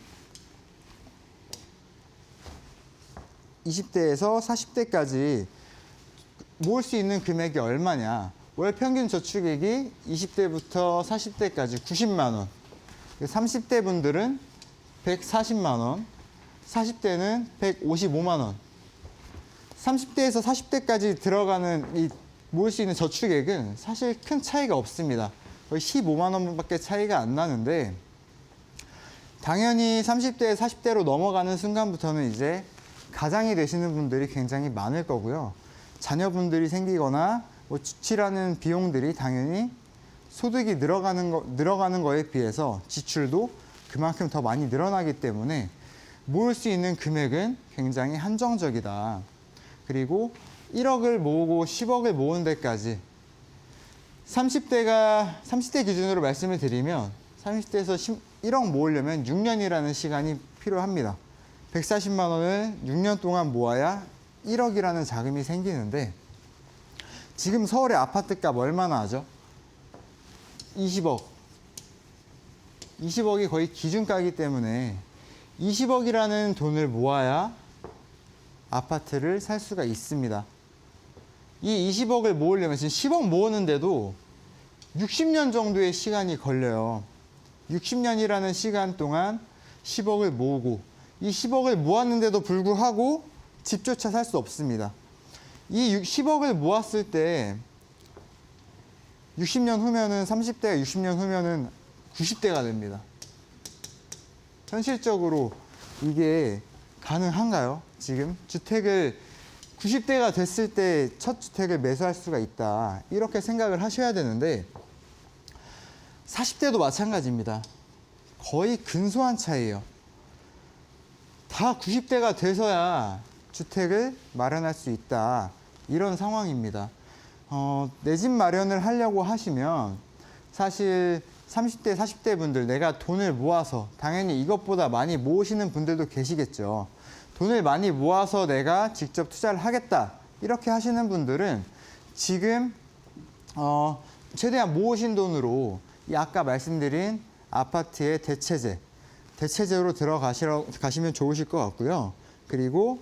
20대에서 40대까지 모을 수 있는 금액이 얼마냐. 월 평균 저축액이 20대부터 40대까지 90만 원. 30대 분들은 140만 원. 40대는 155만 원. 30대에서 40대까지 들어가는 이 모을 수 있는 저축액은 사실 큰 차이가 없습니다. 거의 15만 원밖에 차이가 안 나는데 당연히 30대, 40대로 넘어가는 순간부터는 이제 가장이 되시는 분들이 굉장히 많을 거고요. 자녀분들이 생기거나 뭐 지출하는 비용들이 당연히 소득이 늘어가는 거에 비해서 지출도 그만큼 더 많이 늘어나기 때문에 모을 수 있는 금액은 굉장히 한정적이다. 그리고 1억을 모으고 10억을 모은 데까지 30대 기준으로 말씀을 드리면 30대에서 1억 모으려면 6년이라는 시간이 필요합니다. 140만 원을 6년 동안 모아야 1억이라는 자금이 생기는데 지금 서울의 아파트값 얼마나 하죠? 20억. 20억이 거의 기준가이기 때문에 20억이라는 돈을 모아야 아파트를 살 수가 있습니다. 이 20억을 모으려면 지금 10억 모으는데도 60년 정도의 시간이 걸려요. 60년이라는 시간 동안 10억을 모으고 이 10억을 모았는데도 불구하고 집조차 살 수 없습니다. 이 10억을 모았을 때 60년 후면은 30대가 60년 후면은 90대가 됩니다. 현실적으로 이게 가능한가요? 지금 주택을 90대가 됐을 때 첫 주택을 매수할 수가 있다. 이렇게 생각을 하셔야 되는데 40대도 마찬가지입니다. 거의 근소한 차이예요. 다 90대가 돼서야 주택을 마련할 수 있다. 이런 상황입니다. 내 집 마련을 하려고 하시면 사실 30대, 40대 분들 내가 돈을 모아서 당연히 이것보다 많이 모으시는 분들도 계시겠죠. 돈을 많이 모아서 내가 직접 투자를 하겠다. 이렇게 하시는 분들은 지금 최대한 모으신 돈으로 이 아까 말씀드린 아파트의 대체제로 들어가시면 좋으실 것 같고요. 그리고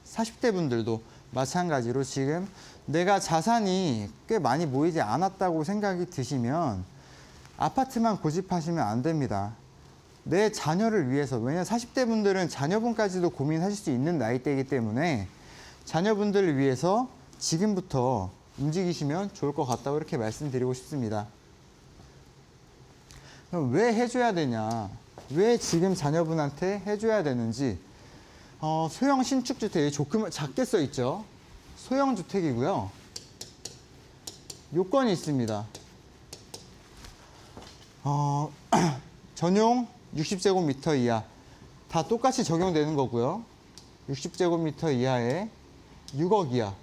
40대 분들도 마찬가지로 지금 내가 자산이 꽤 많이 모이지 않았다고 생각이 드시면 아파트만 고집하시면 안 됩니다. 내 자녀를 위해서, 왜냐하면 40대 분들은 자녀분까지도 고민하실 수 있는 나이대이기 때문에 자녀분들을 위해서 지금부터 움직이시면 좋을 것 같다고 이렇게 말씀드리고 싶습니다. 그럼 왜 해줘야 되냐? 왜 지금 자녀분한테 해줘야 되는지 소형 신축주택이 조금 작게 써 있죠. 소형 주택이고요. 요건이 있습니다. 전용 60제곱미터 이하 다 똑같이 적용되는 거고요. 60제곱미터 이하에 6억 이하.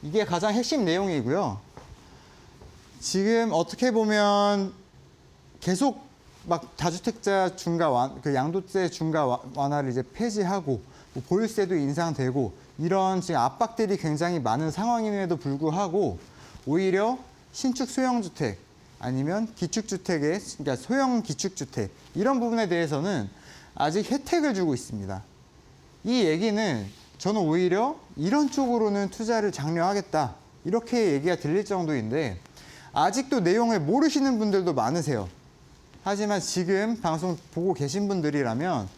이게 가장 핵심 내용이고요. 지금 어떻게 보면 계속 막 다주택자 중과 그 양도세 중과 완화를 이제 폐지하고 뭐 보유세도 인상되고 이런 지금 압박들이 굉장히 많은 상황임에도 불구하고 오히려 신축 소형주택 아니면 기축주택의 그러니까 소형 기축주택 이런 부분에 대해서는 아직 혜택을 주고 있습니다. 이 얘기는 저는 오히려 이런 쪽으로는 투자를 장려하겠다 이렇게 얘기가 들릴 정도인데 아직도 내용을 모르시는 분들도 많으세요. 하지만 지금 방송 보고 계신 분들이라면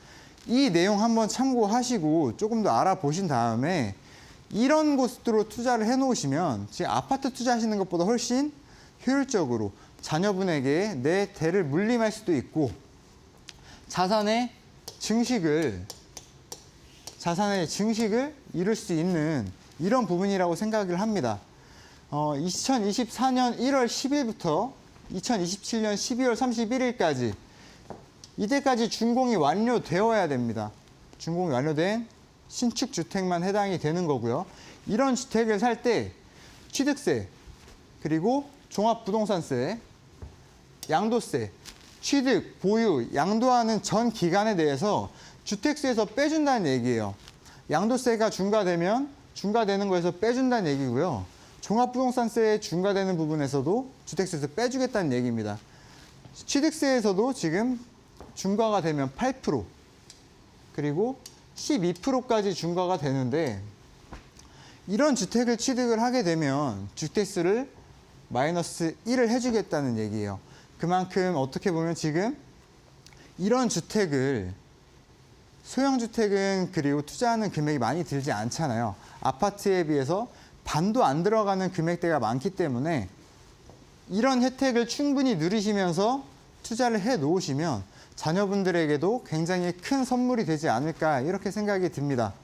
이 내용 한번 참고하시고 조금 더 알아보신 다음에 이런 곳으로 투자를 해놓으시면 지금 아파트 투자하시는 것보다 훨씬 효율적으로 자녀분에게 내 대를 물림할 수도 있고 자산의 증식을 이룰 수 있는 이런 부분이라고 생각을 합니다. 2024년 1월 10일부터 2027년 12월 31일까지 이때까지 준공이 완료되어야 됩니다. 준공이 완료된 신축 주택만 해당이 되는 거고요. 이런 주택을 살 때 취득세, 그리고 종합부동산세, 양도세, 취득, 보유, 양도하는 전 기간에 대해서 주택세에서 빼준다는 얘기예요. 양도세가 중과되는 거에서 빼준다는 얘기고요. 종합부동산세 중과되는 부분에서도 주택세에서 빼주겠다는 얘기입니다. 취득세에서도 지금 중과가 되면 8%, 그리고 12%까지 중과가 되는데 이런 주택을 취득을 하게 되면 주택수를 마이너스 1을 해주겠다는 얘기예요. 그만큼 어떻게 보면 지금 이런 주택을 소형주택은 그리고 투자하는 금액이 많이 들지 않잖아요. 아파트에 비해서 반도 안 들어가는 금액대가 많기 때문에 이런 혜택을 충분히 누리시면서 투자를 해 놓으시면 자녀분들에게도 굉장히 큰 선물이 되지 않을까 이렇게 생각이 듭니다.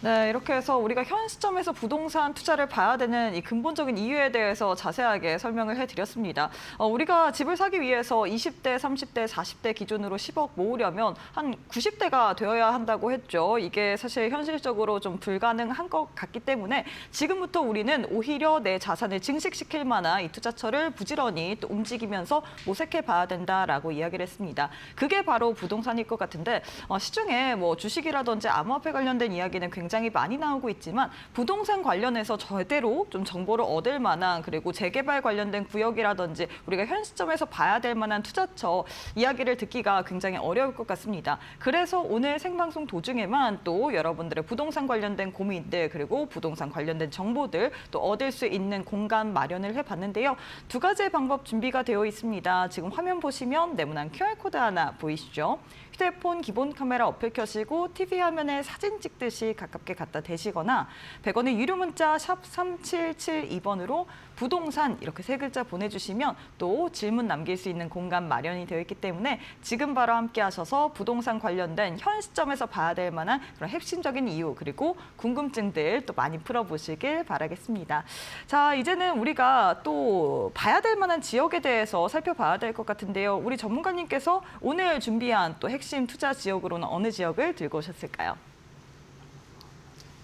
네, 이렇게 해서 우리가 현 시점에서 부동산 투자를 봐야 되는 이 근본적인 이유에 대해서 자세하게 설명을 해드렸습니다. 우리가 집을 사기 위해서 20대, 30대, 40대 기준으로 10억 모으려면 한 90대가 되어야 한다고 했죠. 이게 사실 현실적으로 좀 불가능한 것 같기 때문에 지금부터 우리는 오히려 내 자산을 증식시킬 만한 이 투자처를 부지런히 또 움직이면서 모색해 봐야 된다라고 이야기를 했습니다. 그게 바로 부동산일 것 같은데 시중에 뭐 주식이라든지 암호화폐 관련된 이야기는 굉장히 굉장히 많이 나오고 있지만 부동산 관련해서 제대로 좀 정보를 얻을 만한 그리고 재개발 관련된 구역이라든지 우리가 현 시점에서 봐야 될 만한 투자처 이야기를 듣기가 굉장히 어려울 것 같습니다. 그래서 오늘 생방송 도중에만 또 여러분들의 부동산 관련된 고민들 그리고 부동산 관련된 정보들 또 얻을 수 있는 공간 마련을 해봤는데요. 두 가지의 방법 준비가 되어 있습니다. 지금 화면 보시면 네모난 QR코드 하나 보이시죠? 휴대폰 기본 카메라 어플 켜시고 TV 화면에 사진 찍듯이 가깝게 갖다 대시거나 100원의 유료 문자 샵 3772번으로 부동산 이렇게 세 글자 보내주시면 또 질문 남길 수 있는 공간 마련이 되어 있기 때문에 지금 바로 함께 하셔서 부동산 관련된 현 시점에서 봐야 될 만한 그런 핵심적인 이유 그리고 궁금증들 또 많이 풀어보시길 바라겠습니다. 자, 이제는 우리가 또 봐야 될 만한 지역에 대해서 살펴봐야 될 것 같은데요. 우리 전문가님께서 오늘 준비한 또 핵심 투자 지역으로는 어느 지역을 들고 오셨을까요?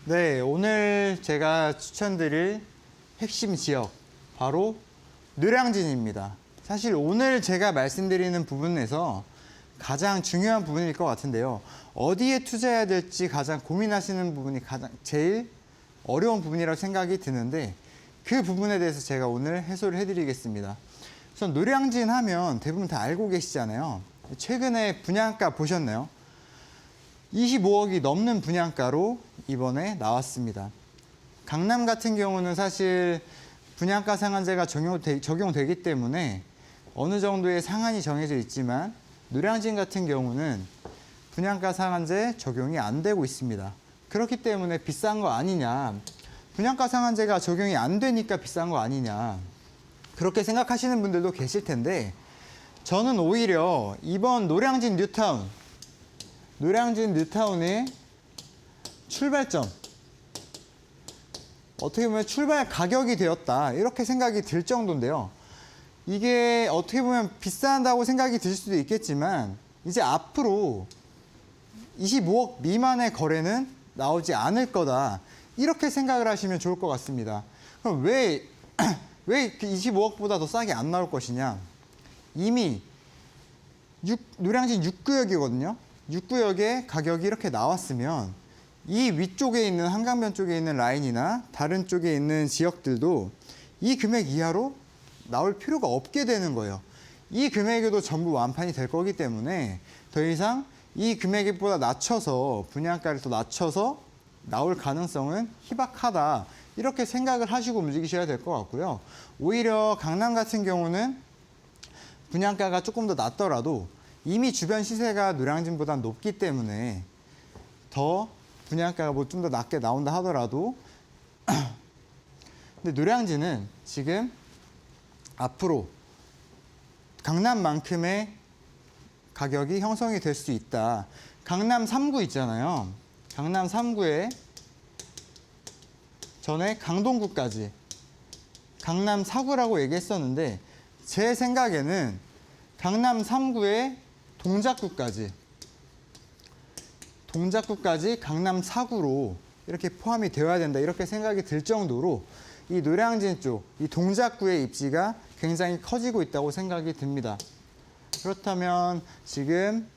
네, 오늘 제가 추천드릴 핵심 지역 바로 노량진입니다. 사실 오늘 제가 말씀드리는 부분에서 가장 중요한 부분일 것 같은데요. 어디에 투자해야 될지 가장 고민하시는 부분이 제일 어려운 부분이라고 생각이 드는데 그 부분에 대해서 제가 오늘 해소를 해드리겠습니다. 우선 노량진 하면 대부분 다 알고 계시잖아요. 최근에 분양가 보셨나요? 25억이 넘는 분양가로 이번에 나왔습니다. 강남 같은 경우는 사실 분양가 상한제가 적용되기 때문에 어느 정도의 상한이 정해져 있지만 노량진 같은 경우는 분양가 상한제 적용이 안 되고 있습니다. 그렇기 때문에 비싼 거 아니냐, 분양가 상한제가 적용이 안 되니까 비싼 거 아니냐 그렇게 생각하시는 분들도 계실 텐데 저는 오히려 이번 노량진 뉴타운의 출발점, 어떻게 보면 출발 가격이 되었다 이렇게 생각이 들 정도인데요. 이게 어떻게 보면 비싼다고 생각이 들 수도 있겠지만 이제 앞으로 25억 미만의 거래는 나오지 않을 거다 이렇게 생각을 하시면 좋을 것 같습니다. 그럼 왜 25억보다 더 싸게 안 나올 것이냐? 이미 노량진 6구역이거든요. 6구역의 가격이 이렇게 나왔으면 이 위쪽에 있는 한강변 쪽에 있는 라인이나 다른 쪽에 있는 지역들도 이 금액 이하로 나올 필요가 없게 되는 거예요. 이 금액에도 전부 완판이 될 거기 때문에 더 이상 이 금액보다 낮춰서 분양가를 더 낮춰서 나올 가능성은 희박하다 이렇게 생각을 하시고 움직이셔야 될 것 같고요. 오히려 강남 같은 경우는 분양가가 조금 더 낮더라도 이미 주변 시세가 노량진보다 높기 때문에 더 분양가가 뭐 좀 더 낮게 나온다 하더라도 근데 노량진은 지금 앞으로 강남만큼의 가격이 형성이 될 수 있다. 강남 3구 있잖아요. 강남 3구에 전에 강동구까지 강남 4구라고 얘기했었는데 제 생각에는 강남 3구에 동작구까지 강남 4구로 이렇게 포함이 되어야 된다 이렇게 생각이 들 정도로 이 노량진 쪽, 이 동작구의 입지가 굉장히 커지고 있다고 생각이 듭니다. 그렇다면 지금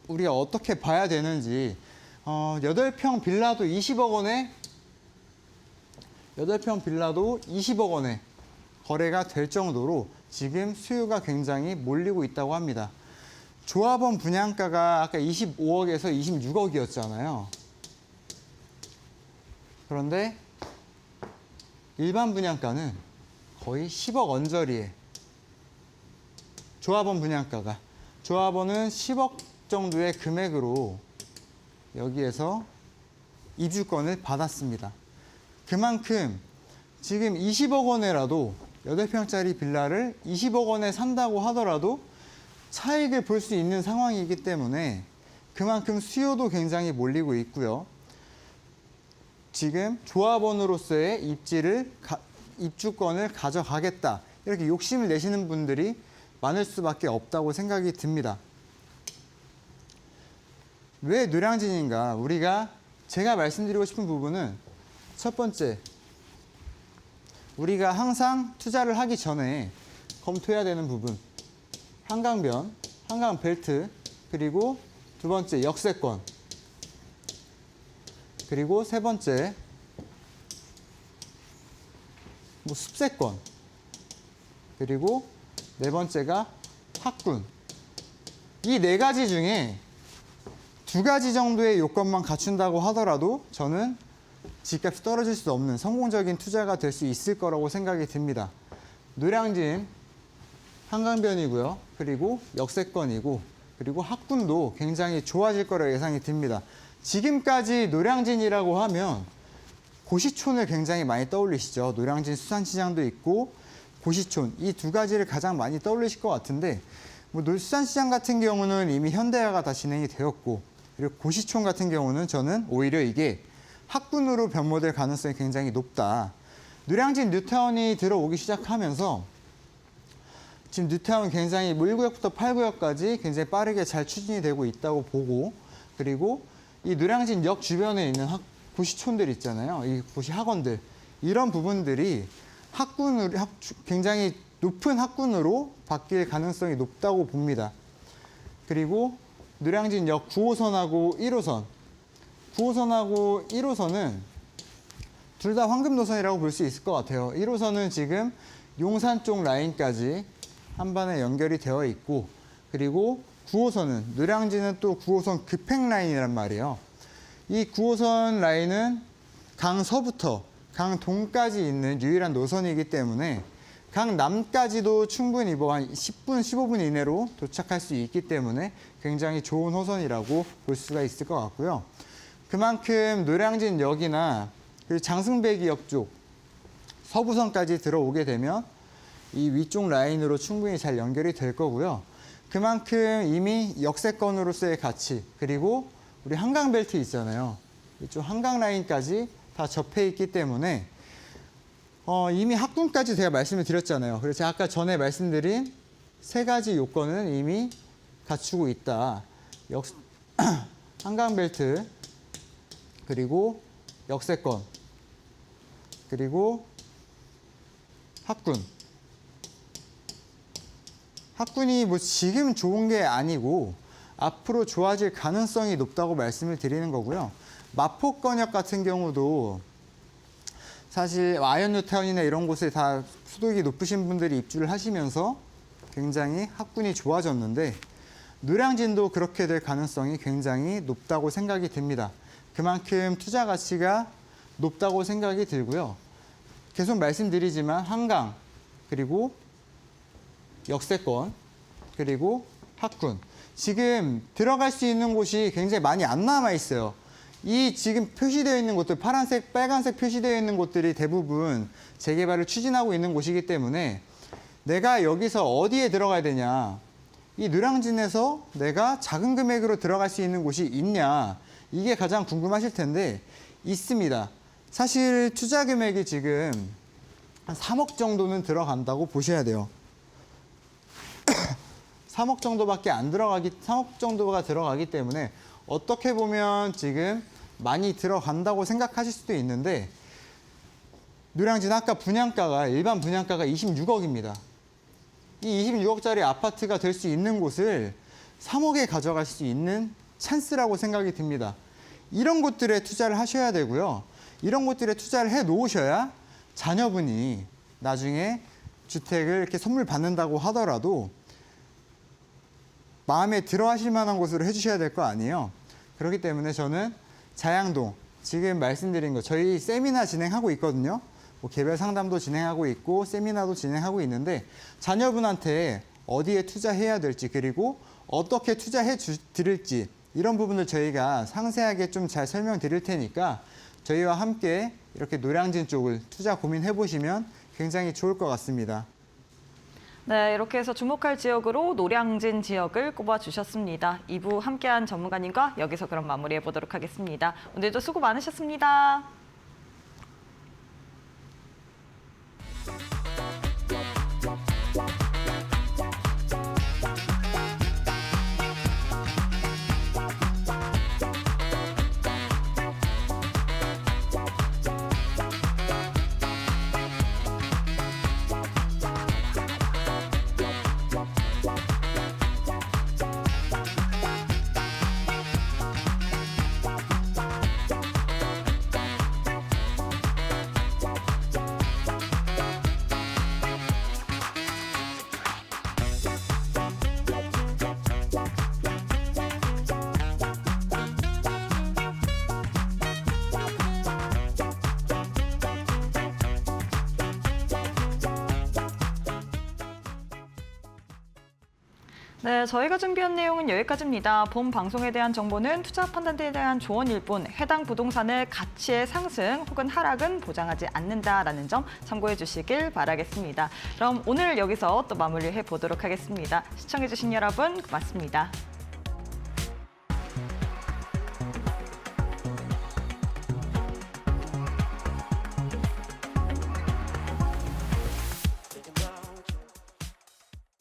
우리가 어떻게 봐야 되는지 8평 빌라도 20억 원에 거래가 될 정도로 지금 수요가 굉장히 몰리고 있다고 합니다. 조합원 분양가가 아까 25억에서 26억이었잖아요. 그런데 일반 분양가는 거의 10억 언저리에 조합원 분양가가 조합원은 10억 정도의 금액으로 여기에서 입주권을 받았습니다. 그만큼 지금 20억 원에라도 8평짜리 빌라를 20억 원에 산다고 하더라도 차익을 볼 수 있는 상황이기 때문에 그만큼 수요도 굉장히 몰리고 있고요. 지금 조합원으로서의 입주권을 가져가겠다 이렇게 욕심을 내시는 분들이 많을 수밖에 없다고 생각이 듭니다. 왜 노량진인가? 제가 말씀드리고 싶은 부분은 첫 번째, 우리가 항상 투자를 하기 전에 검토해야 되는 부분, 한강변, 한강 벨트, 그리고 두 번째 역세권. 그리고 세 번째 뭐 습세권, 그리고 네 번째가 학군. 이 네 가지 중에 두 가지 정도의 요건만 갖춘다고 하더라도 저는 집값이 떨어질 수 없는 성공적인 투자가 될 수 있을 거라고 생각이 듭니다. 노량진 한강변이고요. 그리고 역세권이고, 그리고 학군도 굉장히 좋아질 거라 예상이 듭니다. 지금까지 노량진이라고 하면 고시촌을 굉장히 많이 떠올리시죠. 노량진 수산시장도 있고 고시촌, 이 두 가지를 가장 많이 떠올리실 것 같은데, 뭐 수산시장 같은 경우는 이미 현대화가 다 진행이 되었고, 그리고 고시촌 같은 경우는 저는 오히려 이게 학군으로 변모될 가능성이 굉장히 높다. 노량진 뉴타운이 들어오기 시작하면서 지금 뉴타운 굉장히 1구역부터 8구역까지 굉장히 빠르게 잘 추진이 되고 있다고 보고, 그리고 이 노량진 역 주변에 있는 고시촌들 있잖아요. 이 고시 학원들, 이런 부분들이 학군으로 굉장히 높은 학군으로 바뀔 가능성이 높다고 봅니다. 그리고 노량진 역 9호선하고 1호선, 9호선하고 1호선은 둘 다 황금 노선이라고 볼 수 있을 것 같아요. 1호선은 지금 용산 쪽 라인까지 한반에 연결이 되어 있고, 그리고 9호선은 노량진은 또 9호선 급행 라인이란 말이에요. 이 9호선 라인은 강서부터 강동까지 있는 유일한 노선이기 때문에 강남까지도 충분히 뭐 한 10분, 15분 이내로 도착할 수 있기 때문에 굉장히 좋은 호선이라고 볼 수가 있을 것 같고요. 그만큼 노량진역이나 장승배기역 쪽 서부선까지 들어오게 되면 이 위쪽 라인으로 충분히 잘 연결이 될 거고요. 그만큼 이미 역세권으로서의 가치, 그리고 우리 한강벨트 있잖아요. 이쪽 한강 라인까지 다 접해 있기 때문에 이미 학군까지 제가 말씀을 드렸잖아요. 그래서 제가 아까 전에 말씀드린 세 가지 요건은 이미 갖추고 있다. 한강벨트, 그리고 역세권, 그리고 학군. 학군이 뭐 지금 좋은 게 아니고 앞으로 좋아질 가능성이 높다고 말씀을 드리는 거고요. 마포권역 같은 경우도 사실 아현뉴타운이나 이런 곳에 다 소득이 높으신 분들이 입주를 하시면서 굉장히 학군이 좋아졌는데, 노량진도 그렇게 될 가능성이 굉장히 높다고 생각이 듭니다. 그만큼 투자 가치가 높다고 생각이 들고요. 계속 말씀드리지만 한강, 그리고 역세권, 그리고 학군, 지금 들어갈 수 있는 곳이 굉장히 많이 안 남아 있어요. 이 지금 표시되어 있는 곳들, 파란색, 빨간색 표시되어 있는 곳들이 대부분 재개발을 추진하고 있는 곳이기 때문에 내가 여기서 어디에 들어가야 되냐, 이 노량진에서 내가 작은 금액으로 들어갈 수 있는 곳이 있냐, 이게 가장 궁금하실 텐데 있습니다. 사실 투자 금액이 지금 한 3억 정도는 들어간다고 보셔야 돼요. 3억 정도밖에 안 들어가기, 3억 정도가 들어가기 때문에 어떻게 보면 지금 많이 들어간다고 생각하실 수도 있는데, 노량진 아까 분양가가, 일반 분양가가 26억입니다. 이 26억짜리 아파트가 될 수 있는 곳을 3억에 가져갈 수 있는 찬스라고 생각이 듭니다. 이런 곳들에 투자를 하셔야 되고요. 이런 곳들에 투자를 해 놓으셔야 자녀분이 나중에 주택을 이렇게 선물 받는다고 하더라도 마음에 들어 하실 만한 곳으로 해주셔야 될 거 아니에요. 그렇기 때문에 저는 자양동, 지금 말씀드린 거, 저희 세미나 진행하고 있거든요. 뭐 개별 상담도 진행하고 있고 세미나도 진행하고 있는데, 자녀분한테 어디에 투자해야 될지, 그리고 어떻게 투자해 드릴지, 이런 부분을 저희가 상세하게 좀 잘 설명드릴 테니까 저희와 함께 이렇게 노량진 쪽을 투자 고민해 보시면 굉장히 좋을 것 같습니다. 네, 이렇게 해서 주목할 지역으로 노량진 지역을 꼽아주셨습니다. 2부 함께한 전문가님과 여기서 그럼 마무리해 보도록 하겠습니다. 오늘도 수고 많으셨습니다. 네, 저희가 준비한 내용은 여기까지입니다. 본 방송에 대한 정보는 투자 판단에 대한 조언일 뿐 해당 부동산의 가치의 상승 혹은 하락은 보장하지 않는다라는 점 참고해 주시길 바라겠습니다. 그럼 오늘 여기서 또 마무리해 보도록 하겠습니다. 시청해 주신 여러분 고맙습니다.